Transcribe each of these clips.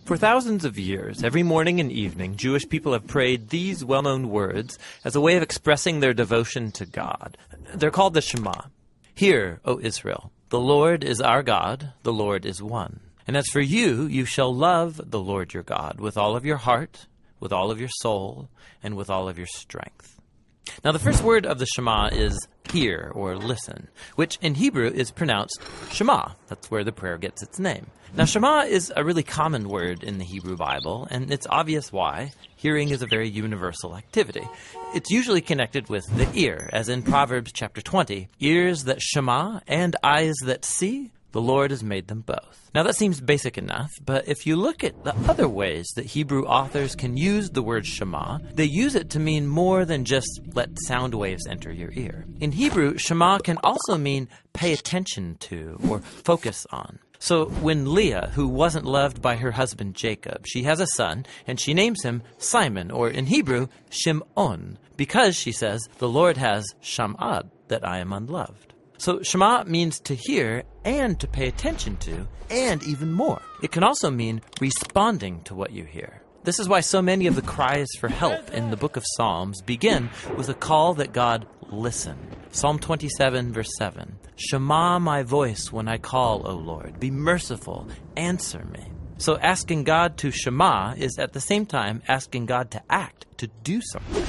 For thousands of years, every morning and evening, Jewish people have prayed these well-known words as a way of expressing their devotion to God. They're called the Shema. Hear, O Israel, the Lord is our God, the Lord is one. And as for you, you shall love the Lord your God with all of your heart, with all of your soul, and with all of your strength. Now, the first word of the Shema is hear, or listen, which in Hebrew is pronounced Shema. That's where the prayer gets its name. Now, Shema is a really common word in the Hebrew Bible, and it's obvious why. Hearing is a very universal activity. It's usually connected with the ear, as in Proverbs chapter 20, ears that shema and eyes that see, the Lord has made them both. Now that seems basic enough, but if you look at the other ways that Hebrew authors can use the word Shema, they use it to mean more than just let sound waves enter your ear. In Hebrew, Shema can also mean pay attention to or focus on. So when Leah, who wasn't loved by her husband Jacob, she has a son, and she names him Simon, or in Hebrew, Shim'on, because, she says, the Lord has sham'ad, that I am unloved. So Shema means to hear and to pay attention to, and even more. It can also mean responding to what you hear. This is why so many of the cries for help in the book of Psalms begin with a call that God listen. Psalm 27, verse 7. Shema my voice when I call, O Lord. Be merciful. Answer me. So asking God to Shema is at the same time asking God to act, to do something.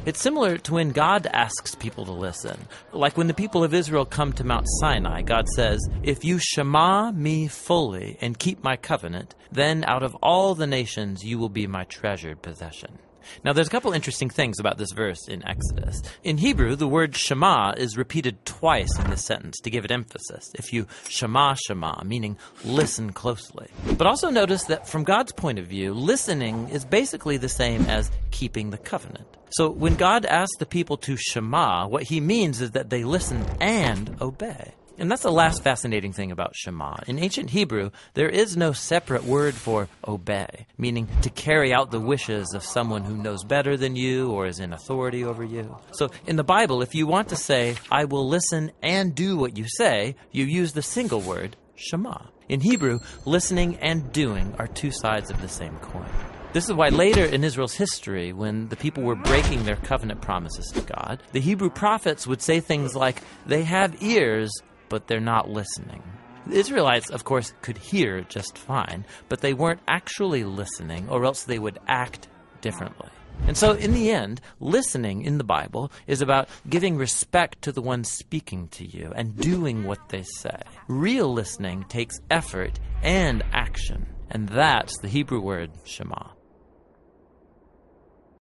It's similar to when God asks people to listen. Like when the people of Israel come to Mount Sinai, God says, if you Shema me fully and keep my covenant, then out of all the nations you will be my treasured possession. Now, there's a couple interesting things about this verse in Exodus. In Hebrew, the word Shema is repeated twice in this sentence to give it emphasis. If you Shema, Shema, meaning listen closely. But also notice that from God's point of view, listening is basically the same as keeping the covenant. So when God asks the people to Shema, what he means is that they listen and obey. And that's the last fascinating thing about Shema. In ancient Hebrew, there is no separate word for obey, meaning to carry out the wishes of someone who knows better than you or is in authority over you. So in the Bible, if you want to say, I will listen and do what you say, you use the single word, Shema. In Hebrew, listening and doing are two sides of the same coin. This is why later in Israel's history, when the people were breaking their covenant promises to God, the Hebrew prophets would say things like, they have ears, but they're not listening. The Israelites, of course, could hear just fine, but they weren't actually listening, or else they would act differently. And so, in the end, listening in the Bible is about giving respect to the one speaking to you and doing what they say. Real listening takes effort and action, and that's the Hebrew word Shema.